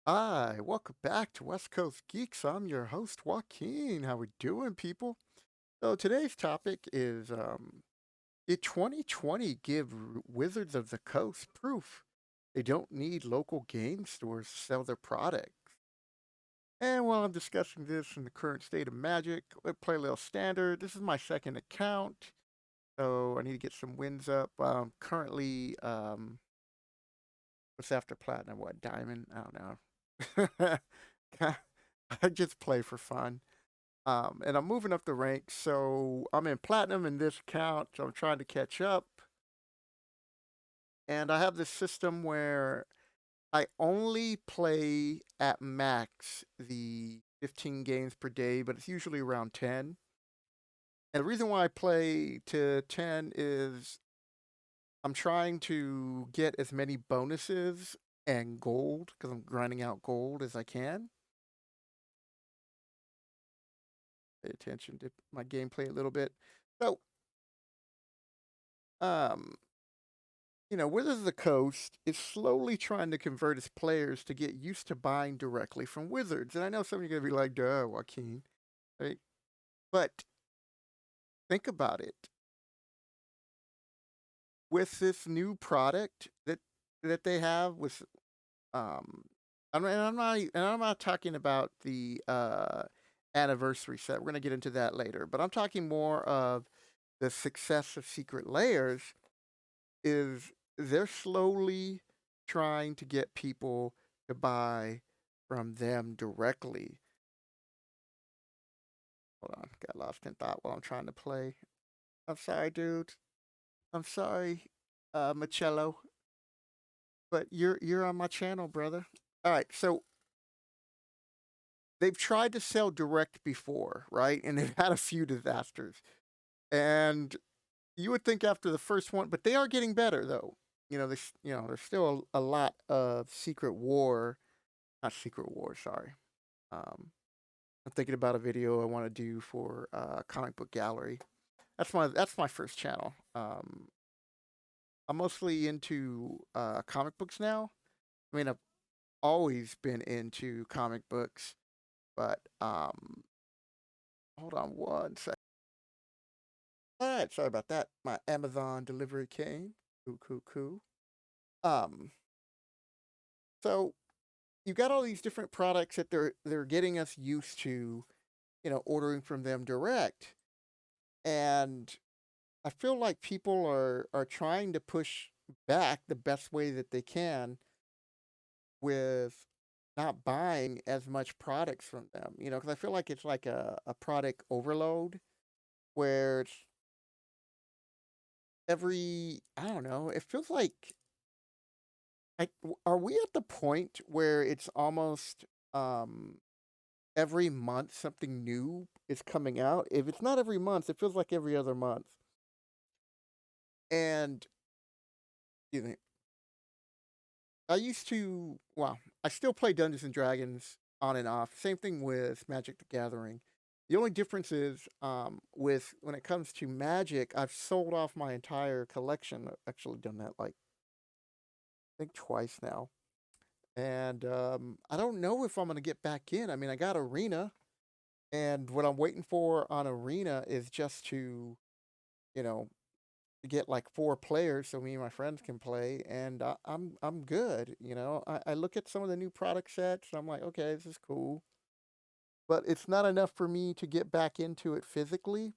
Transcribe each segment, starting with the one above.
Hi, welcome back to West Coast Geeks. I'm your host, Joaquin. How we doing, people? So today's topic is did 2020 give Wizards of the Coast proof they don't need local game stores to sell their products? And while I'm discussing this in the current state of Magic, let's play a little standard. This is my second account, so I need to get some wins up. Currently, what's after platinum? What, diamond? I don't know. I just play for fun. And I'm moving up the ranks, so I'm in platinum in this account. So I'm trying to catch up, and I have this system where I only play at max the 15 games per day, but it's usually around 10. And the reason why I play to 10 is I'm trying to get as many bonuses and gold because I'm grinding out gold as I can. Pay attention to my gameplay a little bit. So, um, Wizards of the Coast is slowly trying to convert its players to get used to buying directly from Wizards. And I know some of you are going to be like, duh, Joaquin. Right? But think about it. With this new product that they have with um I'm not talking about the anniversary set. We're going to get into that later, but I'm talking more of the success of Secret Layers is they're slowly trying to get people to buy from them directly. Hold on, got lost in thought while I'm trying to play. I'm sorry, dude. I'm sorry, Machello, but you're on my channel, brother. All right, so they've tried to sell direct before, right? And they've had a few disasters. And you would think after the first one, but they are getting better though. There's still a lot of Secret War, not Secret War, sorry. I'm thinking about a video I want to do for Comic Book Gallery. That's my first channel. I'm mostly into comic books now. I mean, I've always been into comic books, but hold on one second. All right, sorry about that. My Amazon delivery came. Cool, cool, cool. Um, so you've got all these different products that they're getting us used to, ordering from them direct, and I feel like people are trying to push back the best way that they can with not buying as much products from them, because I feel like it's like a product overload where it's I don't know, it feels like, are we at the point where it's almost um, every month something new is coming out? If it's not every month, it feels like every other month. And, excuse me, I still play Dungeons and Dragons on and off. Same thing with Magic the Gathering. The only difference is with when it comes to Magic, I've sold off my entire collection. I've actually done that like I think twice now. And I don't know if I'm gonna get back in. I mean, I got Arena, and what I'm waiting for on Arena is just to, you know, get like 4 players so me and my friends can play, and I'm good. I look at some of the new product sets. I'm like, okay, this is cool, but it's not enough for me to get back into it physically.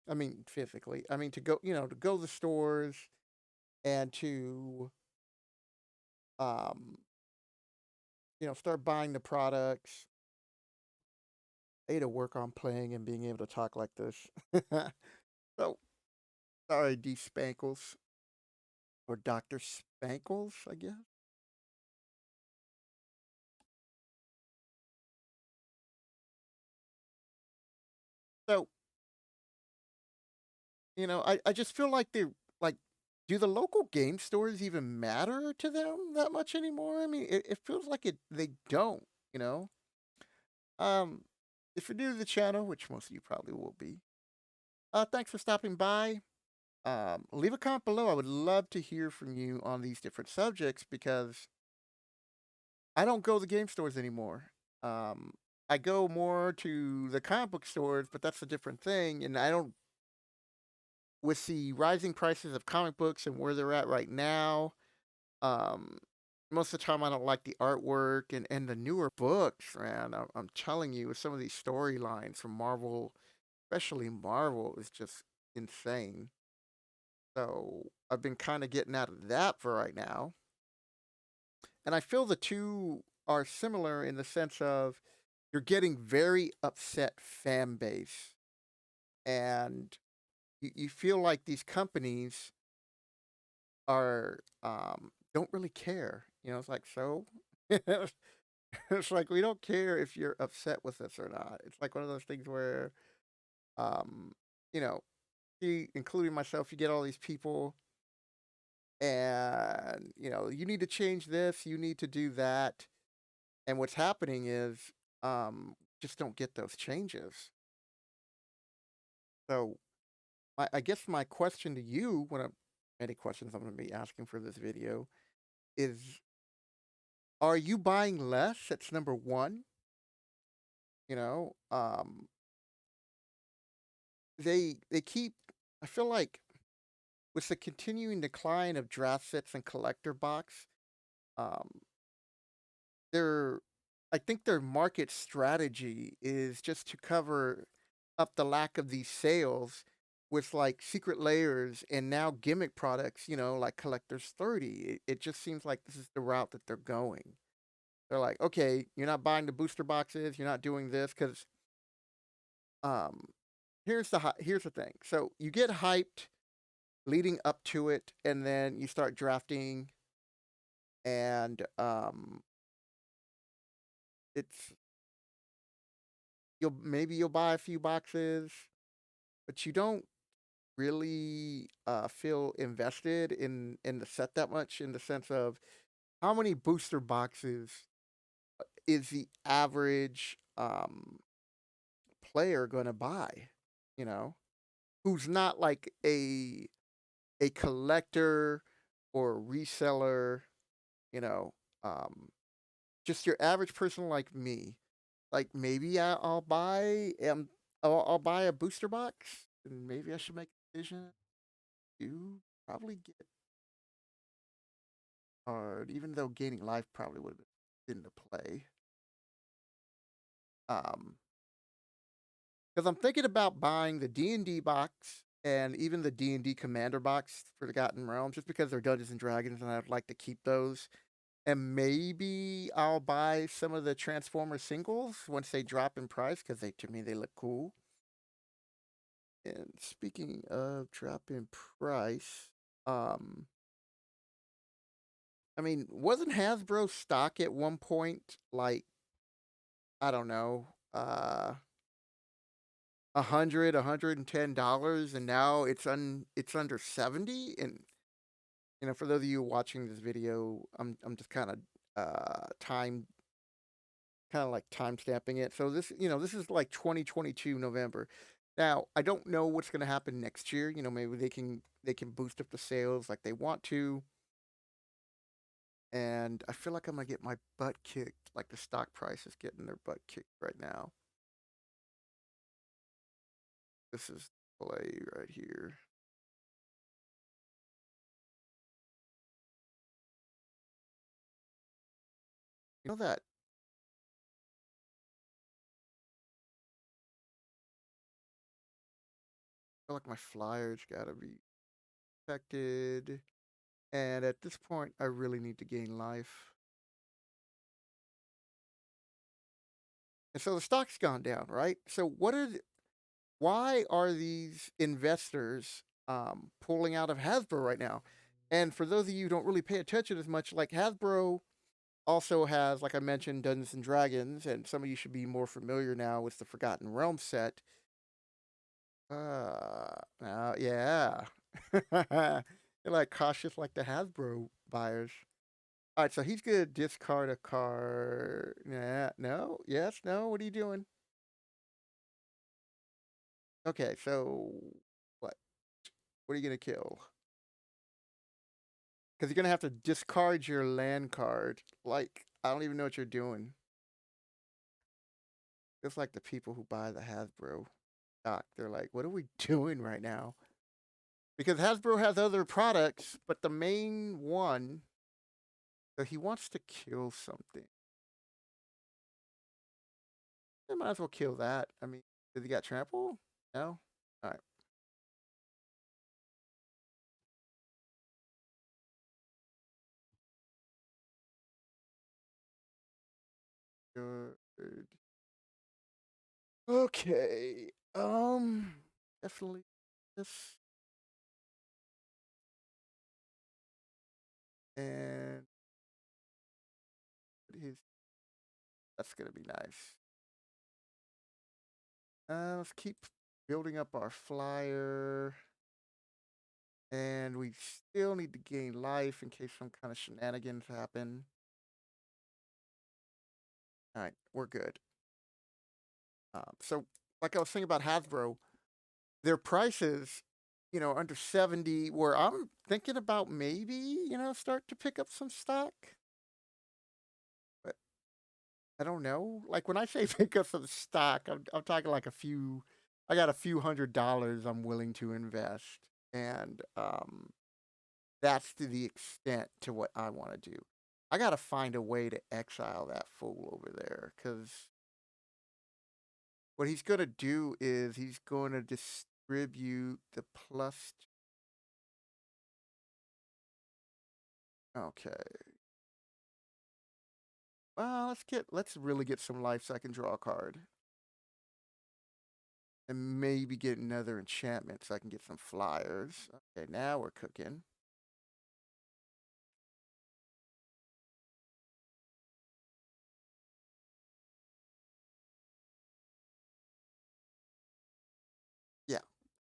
I mean, physically. I mean to go, to go to the stores and to um, start buying the products. I need to work on playing and being able to talk like this. So sorry, D Spankles or Doctor Spankles, I guess. So I just feel like like, do the local game stores even matter to them that much anymore? I mean, it feels like they don't, you know? Um, if you're new to the channel, which most of you probably will be, thanks for stopping by. Leave a comment below. I would love to hear from you on these different subjects because I don't go to the game stores anymore. Um, I go more to the comic book stores, but that's a different thing. And I don't, with the rising prices of comic books and where they're at right now, um, most of the time I don't like the artwork and the newer books, man. I'm telling you, with some of these storylines from Marvel, especially Marvel, is just insane. So I've been kind of getting out of that for right now. And I feel the two are similar in the sense of you're getting very upset fan base, and you feel like these companies are don't really care. It's like, so it's like, we don't care if you're upset with us or not. It's like one of those things where um you know including myself, you get all these people, and you need to change this, you need to do that. And what's happening is, just don't get those changes. So I guess my question to you, any questions I'm going to be asking for this video, is: are you buying less? That's number one. You know, they keep. I feel like with the continuing decline of draft sets and collector box, um, their I think their market strategy is just to cover up the lack of these sales with like secret layers and now gimmick products, like Collector's 30. It just seems like this is the route that they're going. They're like, okay, you're not buying the booster boxes, you're not doing this because um here's the thing. So you get hyped leading up to it, and then you start drafting, and it's you'll buy a few boxes, but you don't really feel invested in the set that much, in the sense of how many booster boxes is the average player going to buy, you know, who's not like a collector or a reseller, you know, um, just your average person like me. Like, maybe I'll buy a booster box, and maybe I should make a decision to probably get hard, even though gaining life probably would have been into play. Um, because I'm thinking about buying the D&D box and even the D&D Commander box for Forgotten Realms, just because they're Dungeons and Dragons, and I'd like to keep those. And maybe I'll buy some of the Transformer singles once they drop in price, because to me they look cool. And speaking of drop in price, um, I mean, wasn't Hasbro stock at one point like, I don't know, $110, and now it's under 70. And for those of you watching this video, I'm just kind of like time stamping it. So this is like 2022 November. Now, I don't know what's going to happen next year. Maybe they can boost up the sales like they want to, and I feel like I'm gonna get my butt kicked. Like, the stock price is getting their butt kicked right now. This is play right here. You know that I feel like my flyers gotta be affected. And at this point, I really need to gain life. And so the stock's gone down, right? So why are these investors pulling out of Hasbro right now? And for those of you who don't really pay attention as much, like, Hasbro also has, like I mentioned, Dungeons and Dragons, and some of you should be more familiar now with the Forgotten Realms set. Yeah. They're like cautious like the Hasbro buyers. All right, so he's gonna discard a card. Yeah, no, yes, no. What are you doing? Okay, so what? What are you gonna kill? Because you're gonna have to discard your land card. Like, I don't even know what you're doing. It's like the people who buy the Hasbro stock. They're like, what are we doing right now? Because Hasbro has other products, but the main one, so he wants to kill something. They might as well kill that. I mean, did he got trample? No? Alright. Good. Okay. Definitely this. And his that's gonna be nice. Let's keep building up our flyer. And we still need to gain life in case some kind of shenanigans happen. Alright, we're good. So, like I was saying about Hasbro, their prices, under 70, where I'm thinking about maybe, start to pick up some stock. But I don't know. Like when I say pick up some stock, I'm talking like I got a few $100s I'm willing to invest. And that's to the extent to what I want to do. I got to find a way to exile that fool over there because what he's going to do is he's going to distribute the plus. Okay. Well, let's really get some life so I can draw a card. And maybe get another enchantment so I can get some flyers. Okay, now we're cooking. Yeah.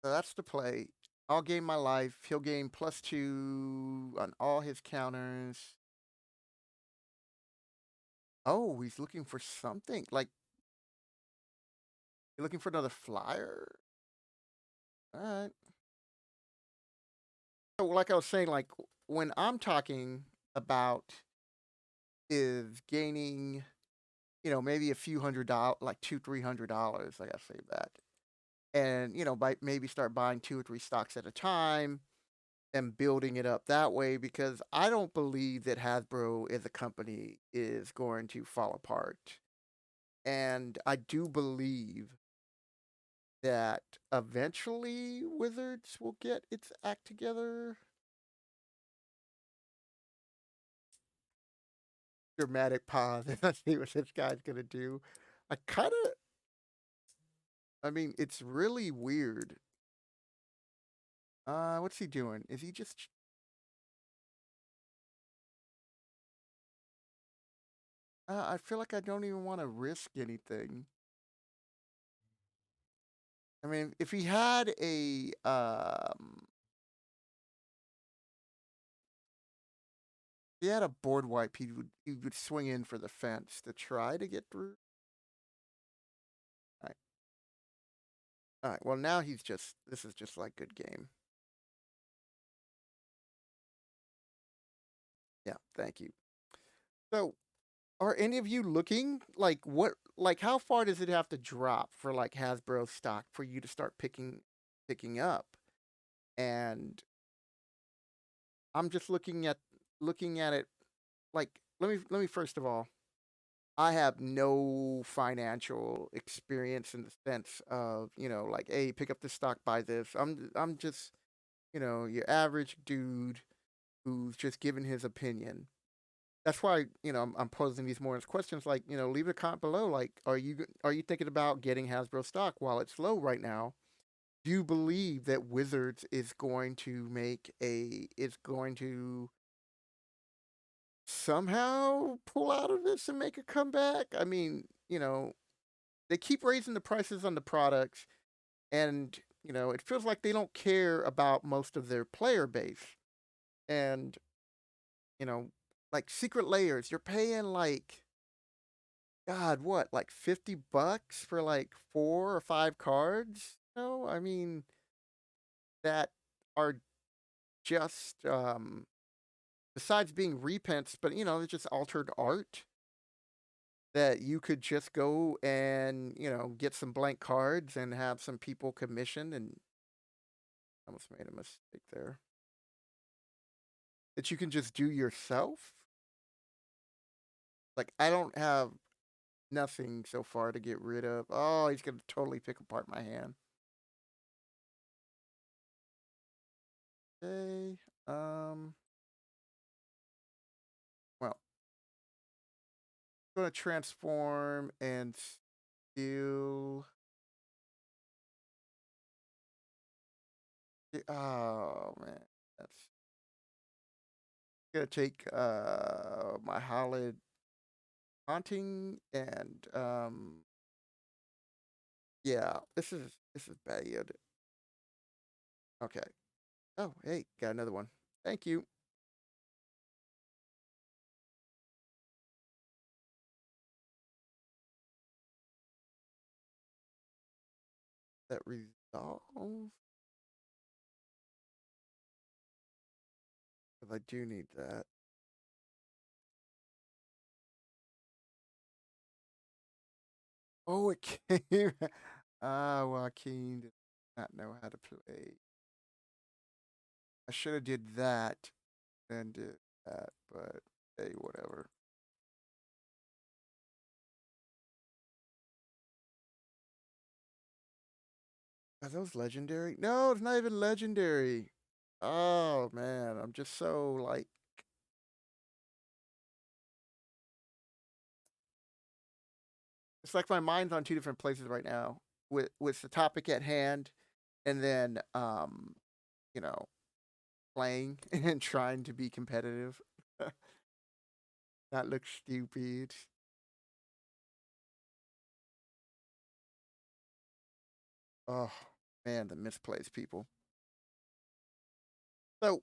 So that's the play. I'll gain my life. He'll gain +2 on all his counters. Oh, he's looking for something. Like, you're looking for another flyer? Alright. So, like I was saying, like, when I'm talking about is gaining, maybe a few $100, like $200-300, I gotta say that. And, by maybe start buying 2 or 3 stocks at a time and building it up that way because I don't believe that Hasbro as a company is going to fall apart. And I do believe that eventually Wizards will get its act together. Dramatic pause. Let's see what this guy's gonna do. I kind of, I mean, it's really weird. What's he doing? Is he just? I feel like I don't even want to risk anything. I mean, if he had a board wipe, he would swing in for the fence to try to get through. All right. All right. Well, now this is just like good game. Yeah. Thank you. So, are any of you looking like how far does it have to drop for like Hasbro stock for you to start picking up? And I'm just looking at it like let me first of all, I have no financial experience in the sense of, like, hey, pick up this stock, buy this. I'm just, your average dude who's just giving his opinion. That's why, I'm posing these more as questions like, leave a comment below. Like, are you thinking about getting Hasbro stock while it's low right now? Do you believe that Wizards is going to somehow pull out of this and make a comeback? I mean, they keep raising the prices on the products, and it feels like they don't care about most of their player base. And you know, like Secret Layers, you're paying like God, what, like $50 for like 4 or 5 cards? I mean that are just besides being reprints, but it's just altered art that you could just go and get some blank cards and have some people commission. And almost made a mistake there. That you can just do yourself. Like I don't have nothing so far to get rid of. Oh, he's gonna totally pick apart my hand. Okay. Well, I'm gonna transform and steal. Oh man, that's gonna take my Hallowed Haunting and yeah, this is bad. Okay. Oh, hey, got another one. Thank you. That resolve. If I do need that. Oh, it came. Ah, Joaquin did not know how to play. I should have did that and did that, but hey, whatever. Are those legendary? No, it's not even legendary. Oh man, I'm just so like it's like my mind's on two different places right now with the topic at hand and then you know, playing and trying to be competitive. That looks stupid. Oh man, the misplaced people. So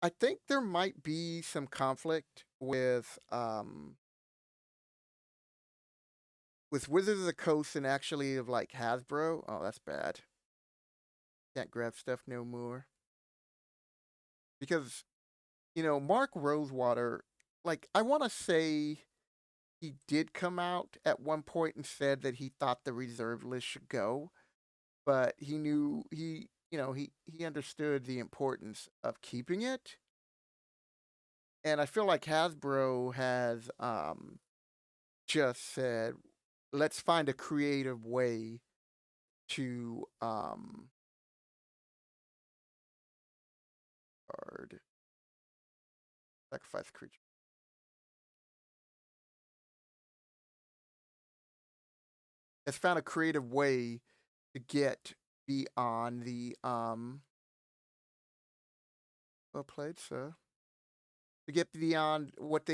I think there might be some conflict with Wizards of the Coast and actually of like Hasbro. Oh, that's bad. Can't grab stuff no more. Because, Mark Rosewater, like I wanna say he did come out at one point and said that he thought the reserve list should go, but he knew he understood the importance of keeping it. And I feel like Hasbro has just said, let's find a creative way to card sacrifice creature. Has found a creative way to get beyond the well played, sir. To get beyond what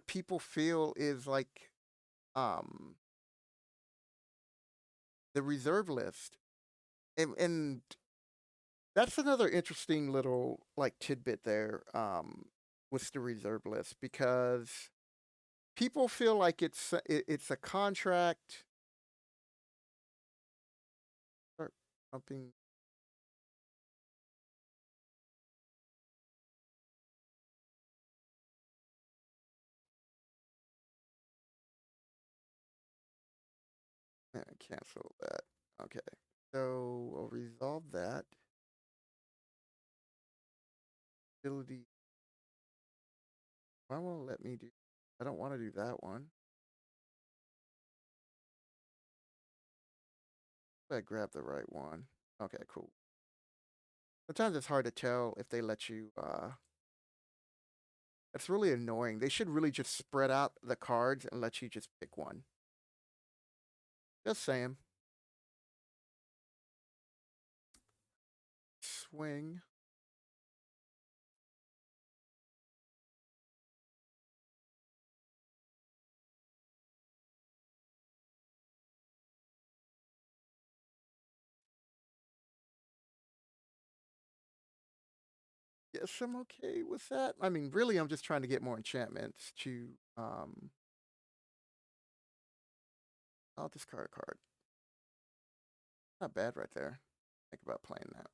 people feel is like um the reserve list. And that's another interesting little like tidbit there with the reserve list because people feel like it's a contract. Start pumping. Cancel that. Okay. So we'll resolve that. Ability. Why won't it let me do? I don't want to do that one. I grab the right one. Okay, cool. Sometimes it's hard to tell if they let you. That's really annoying. They should really just spread out the cards and let you just pick one. Just saying. Swing. Yes, I'm okay with that. I mean, really, I'm just trying to get more enchantments to. I'll discard a card. Not bad right there. Think about playing that.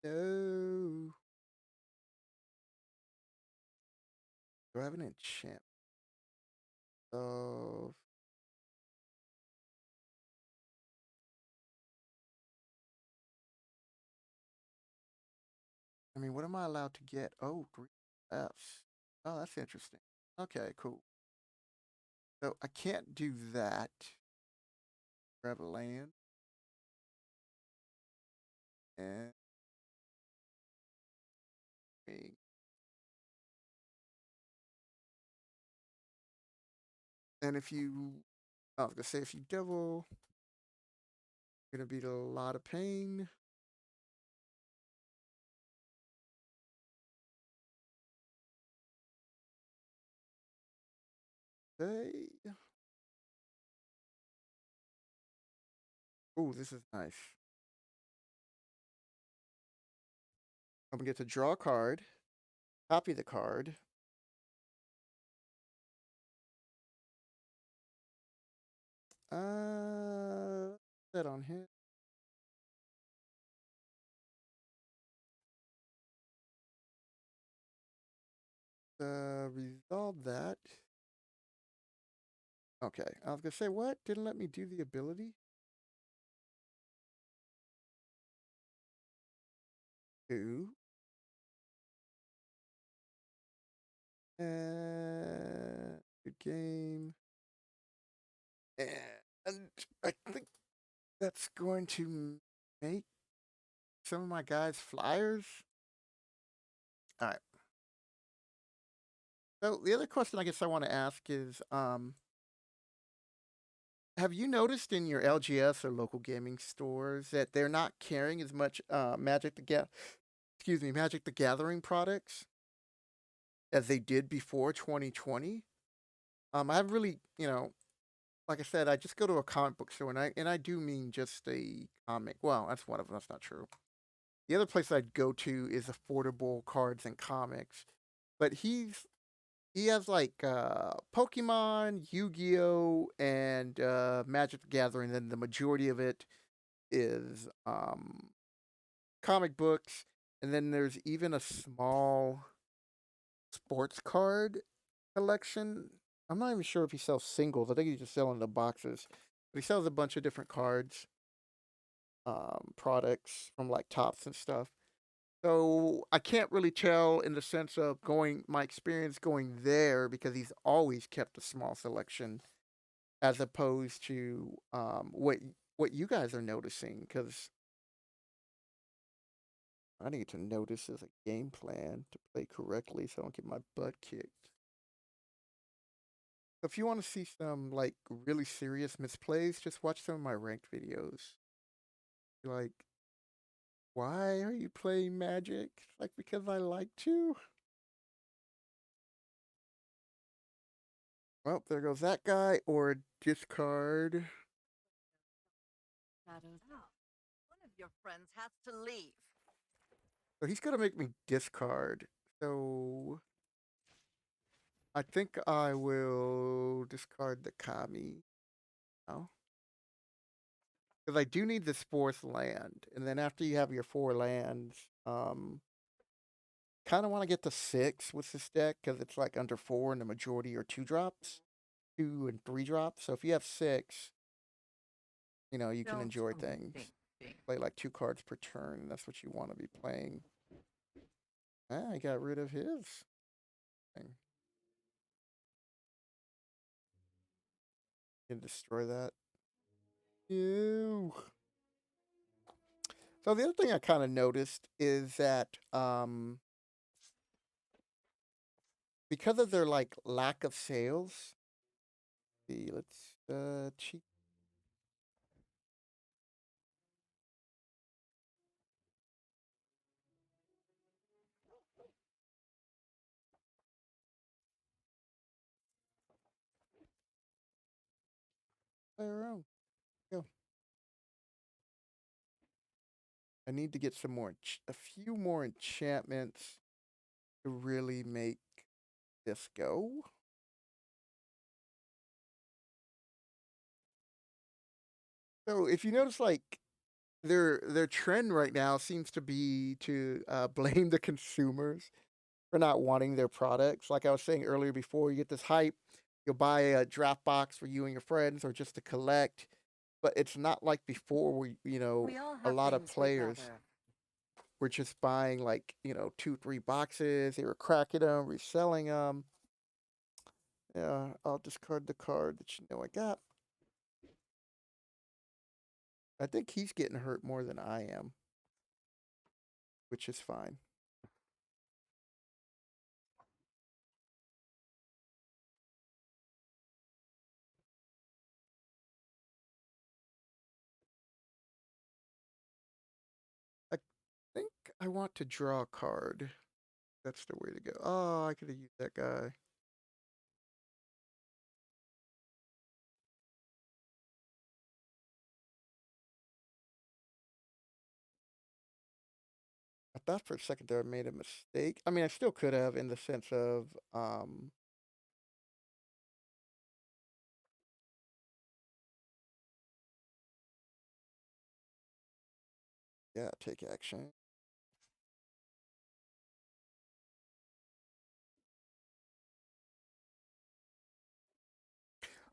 No. Do I have an enchant of? I mean, what am I allowed to get? Oh, 3 Fs. Oh, that's interesting. Okay, cool. So I can't do that. Grab a land and ring. And if you, I was gonna say, if you double, you're gonna be in a lot of pain. Hey. Oh, this is nice. I'm gonna get to draw a card, copy the card. That on hit. Resolve that. Okay, I was gonna say what? Didn't let me do the ability. Two. Good game. And I think that's going to make some of my guys flyers. All right. So the other question I guess I want to ask is, have you noticed in your LGS or local gaming stores that they're not carrying as much Magic the Gathering products as they did before 2020? I haven't really, like I said, I just go to a comic book store, and I do mean just a comic. Well, that's one of them. That's not true. The other place I'd go to is affordable cards and comics, but he has like Pokemon, Yu-Gi-Oh, and Magic the Gathering. Then the majority of it is comic books, and then there's even a small sports card collection. I'm not even sure if he sells singles. I think he's just selling the boxes. But he sells a bunch of different cards, products from like tops and stuff. So I can't really tell in the sense of going my experience going there because he's always kept a small selection as opposed to what you guys are noticing because I need to notice as a game plan to play correctly so I don't get my butt kicked. If you want to see some like really serious misplays, just watch some of my ranked videos. Like, why are you playing Magic? Like because I like to. Well, there goes that guy or discard. Shadows out. One of your friends has to leave. So he's gonna make me discard. So I think I will discard the Kami now. Because I do need this fourth land. And then after you have your 4 lands, kind of want to get to 6 with this deck because it's like under 4 and the majority are 2 drops, 2 and 3 drops. So if you have 6, you can Don't enjoy overthink things. things. Play like 2 cards per turn. That's what you want to be playing. I got rid of his thing. Can destroy that. Ew. So the other thing I kind of noticed is that because of their like lack of sales, let's cheat. Play around. Go. I need to get some more, a few more enchantments to really make this go. So if you notice, like their trend right now seems to be to blame the consumers for not wanting their products. Like I was saying earlier, before you get this hype, you'll buy a draft box for you and your friends or just to collect. But it's not like before, where We all a have lot of things we players gather. were just buying like 2, 3 boxes. They were cracking them, reselling them. Yeah, I'll discard the card that I got. I think he's getting hurt more than I am, which is fine. I think I want to draw a card. That's the way to go. Oh, I could have used that guy. I thought for a second there I made a mistake. I mean, I still could have, in the sense of, yeah, take action.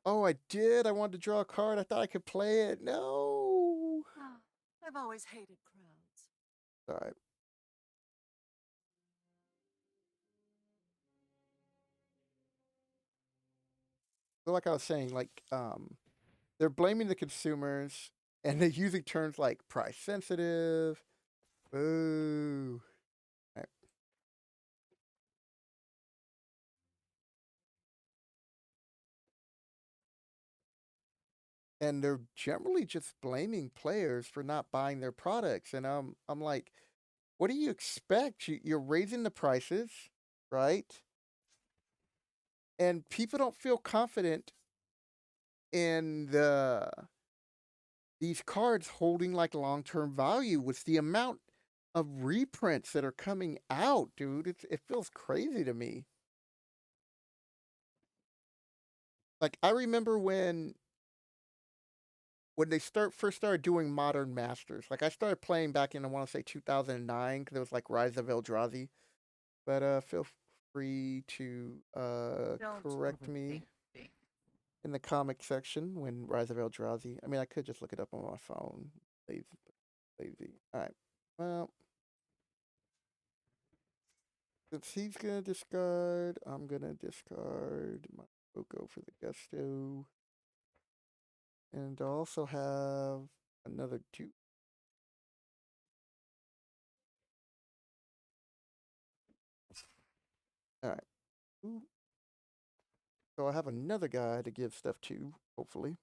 Oh, I did. I wanted to draw a card. I thought I could play it. No. I've always hated crowds. All right. So like I was saying, like they're blaming the consumers, and they're using terms like price sensitive. Boo. Right. And they're generally just blaming players for not buying their products. And I'm like, what do you expect? You're raising the prices, right? And people don't feel confident in these cards holding like long-term value with the amount of reprints that are coming out, dude. It feels crazy to me. Like I remember when they first started doing modern masters. Like I started playing back in, I want to say, 2009, because it was like Rise of Eldrazi. But feel free to Don't correct me overthink things. in the comic section when Rise of Eldrazi. I mean, I could just look it up on my phone. Lazy, lazy. All right. Well, since he's gonna discard, I'm gonna discard my Oko for the Gusto, and I'll also have another two. All right. Ooh. So I have another guy to give stuff to, hopefully.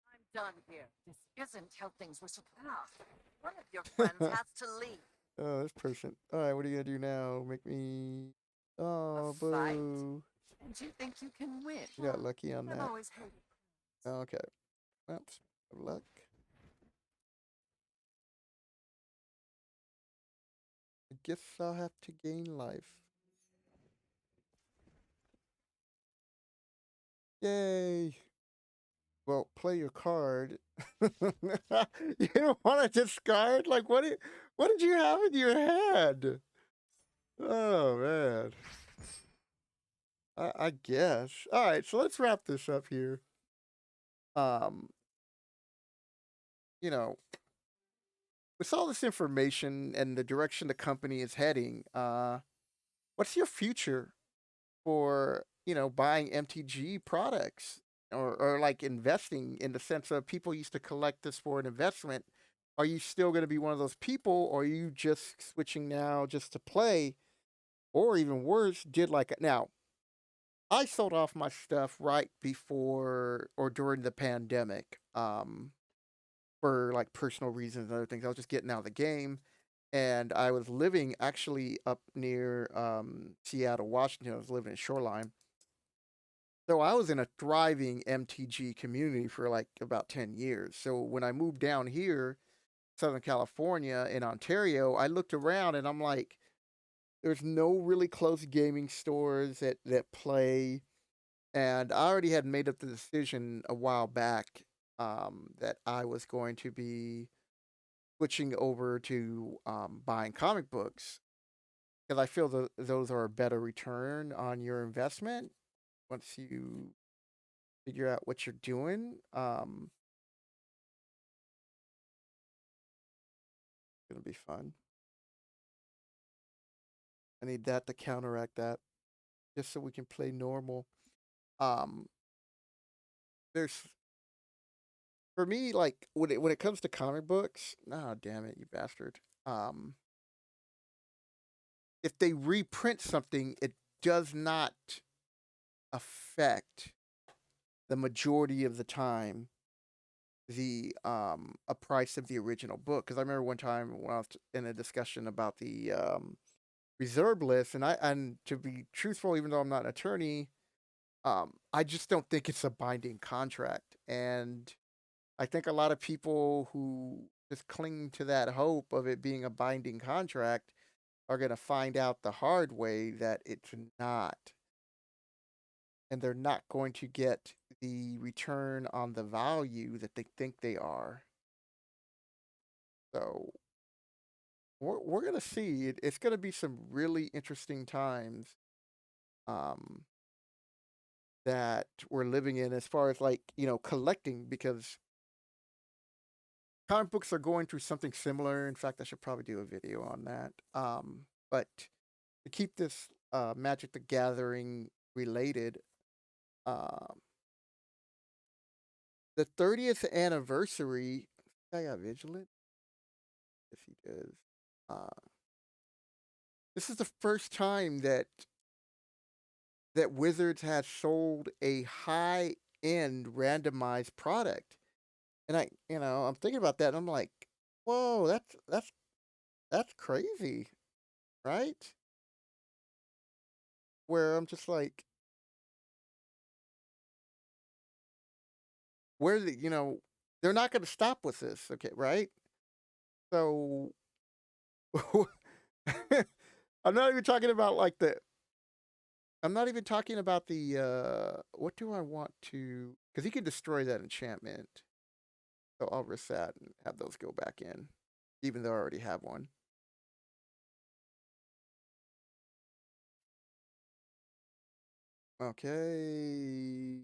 I'm done here. This isn't how things were supposed. One of your friends has to leave. Oh, this person. All right, what are you gonna do now? Make me. A Oh, fight? boo. And you think you can win? You got lucky on I've that. always hated crowds. Okay. Oops. Good luck. I guess I'll have to gain life. Yay. Well, play your card. You don't want to discard? Like, what did you have in your head? Oh man. I guess. All right, so let's wrap this up here. Um, you know, with all this information and the direction the company is heading, what's your future for buying MTG products, or like investing, in the sense of people used to collect this for an investment? Are you still going to be one of those people, or are you just switching now just to play, or even worse, did like now? I sold off my stuff right before or during the pandemic, for like personal reasons and other things. I was just getting out of the game, and I was living actually up near Seattle, Washington. I was living in Shoreline. So I was in a thriving MTG community for like about 10 years. So when I moved down here, Southern California in Ontario, I looked around and I'm like, there's no really close gaming stores that play. And I already had made up the decision a while back, that I was going to be switching over to buying comic books because I feel that those are a better return on your investment once you figure out what you're doing. Gonna be fun. I need that to counteract that, just so we can play normal. Um, there's for me like when it comes to comic books. Ah, damn it, you bastard. Um, if they reprint something, it does not affect the majority of the time the a price of the original book. Because I remember one time when I was in a discussion about the reserve list, and to be truthful, even though I'm not an attorney, I just don't think it's a binding contract, and I think a lot of people who just cling to that hope of it being a binding contract are going to find out the hard way that it's not, and they're not going to get the return on the value that they think they are. So we're gonna see. It's gonna be some really interesting times um, that we're living in as far as like collecting, because comic books are going through something similar. In fact, I should probably do a video on that. But to keep this Magic the Gathering related, um, the 30th anniversary. I got vigilant. Yes, he does. Uh, this is the first time that Wizards has sold a high end randomized product. And I'm thinking about that and I'm like, whoa, that's crazy, right? Where I'm just like, where they're not going to stop with this, okay, right? So I'm not even talking about like the I'm not even talking about the what do I want to, cuz he could destroy that enchantment. So I'll risk that and have those go back in, even though I already have one. Okay.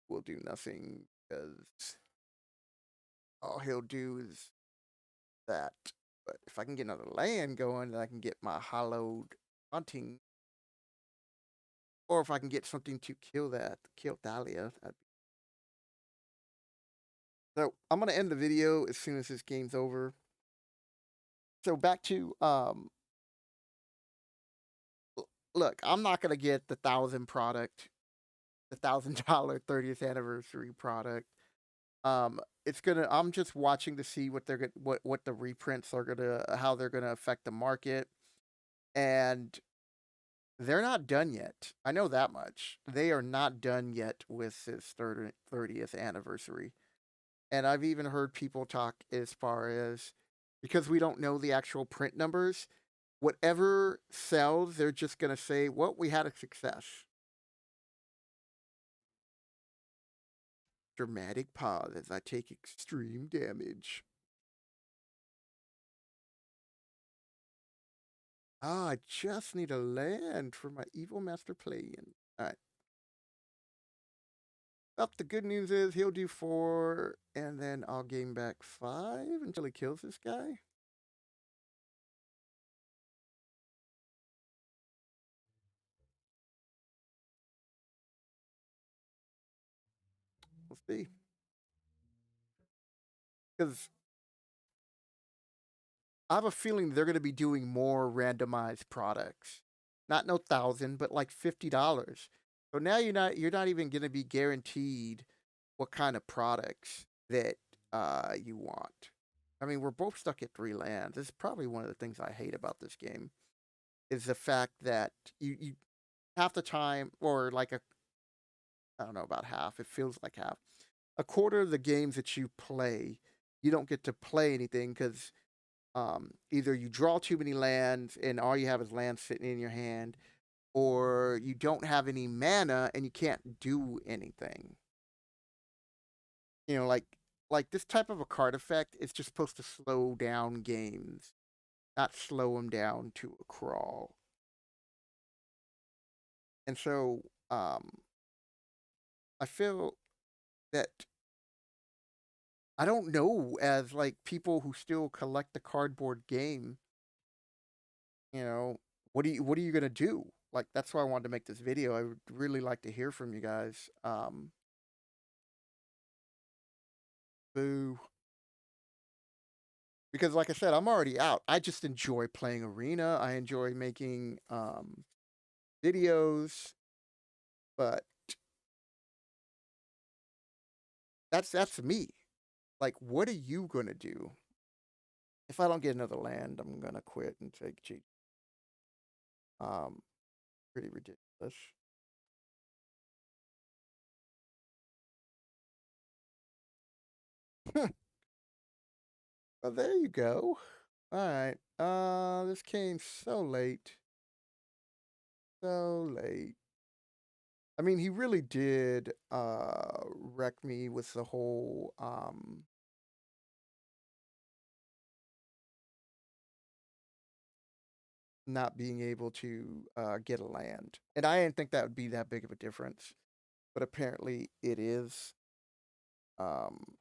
We'll do nothing because all he'll do is that. But if I can get another land going, then I can get my hollowed hunting. Or if I can get something to kill Thalia. So I'm gonna end the video as soon as this game's over. So back to look, I'm not gonna get the $1,000 30th anniversary product. It's gonna. I'm just watching to see what they're gonna, what the reprints are gonna, how they're gonna affect the market, and they're not done yet. I know that much. They are not done yet with this 30th anniversary. And I've even heard people talk as far as, because we don't know the actual print numbers, whatever sells, they're just going to say, well, we had a success. Dramatic pause as I take extreme damage. Ah, I just need a land for my evil master playing. All right. Well, the good news is he'll do 4, and then I'll gain back 5 until he kills this guy. We'll see. Because I have a feeling they're going to be doing more randomized products. Not no 1,000, but like $50. So now you're not even going to be guaranteed what kind of products that you want. I mean, we're both stuck at 3 lands. This is probably one of the things I hate about this game, is the fact that you half the time, or like I don't know, about half, it feels like half. A quarter of the games that you play, you don't get to play anything because either you draw too many lands and all you have is lands sitting in your hand, or you don't have any mana and you can't do anything. Like like this type of a card effect is just supposed to slow down games, not slow them down to a crawl. And so I feel that I don't know, as like people who still collect the cardboard game, you know, what are you gonna do? Like that's why I wanted to make this video. I would really like to hear from you guys. Boo. Because like I said, I'm already out. I just enjoy playing Arena. I enjoy making videos, but that's me. Like, what are you gonna do? If I don't get another land, I'm gonna quit and take G. Um, Pretty ridiculous. Well, there you go. All right. This came so late. So late. I mean, he really did wreck me with the whole not being able to get a land. And I didn't think that would be that big of a difference, but apparently it is. Um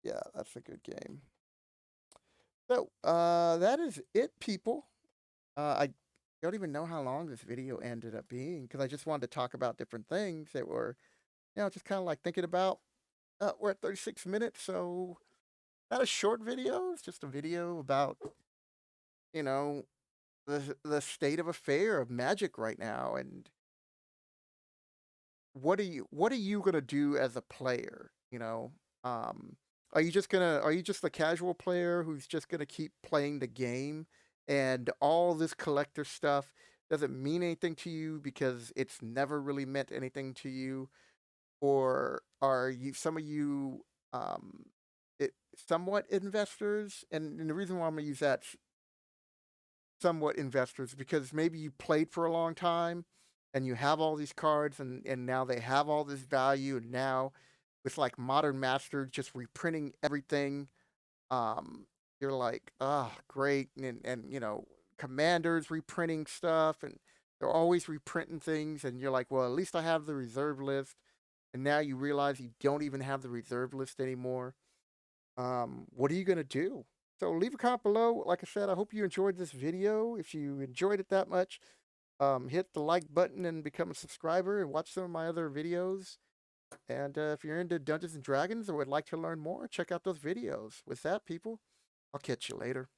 yeah, that's a good game. So, that is it, people. I don't even know how long this video ended up being because I just wanted to talk about different things that were, just kind of like thinking about. We're at 36 minutes, so not a short video. It's just a video about, you know, the state of affair of Magic right now, and what are you gonna do as a player? Are you just a casual player who's just gonna keep playing the game, and all this collector stuff doesn't mean anything to you because it's never really meant anything to you? Or are you some of you somewhat investors? And the reason why I'm gonna use that somewhat investors because maybe you played for a long time and you have all these cards, and now they have all this value, and now with like Modern Masters just reprinting everything, um you're like, ah, great. And Commanders reprinting stuff, and they're always reprinting things, and you're like, well, at least I have the reserve list. And now you realize you don't even have the reserve list anymore. What are you gonna do? So leave a comment below. Like I said, I hope you enjoyed this video. If you enjoyed it that much, hit the like button and become a subscriber and watch some of my other videos. And if you're into Dungeons and Dragons or would like to learn more, check out those videos. With that, people, I'll catch you later.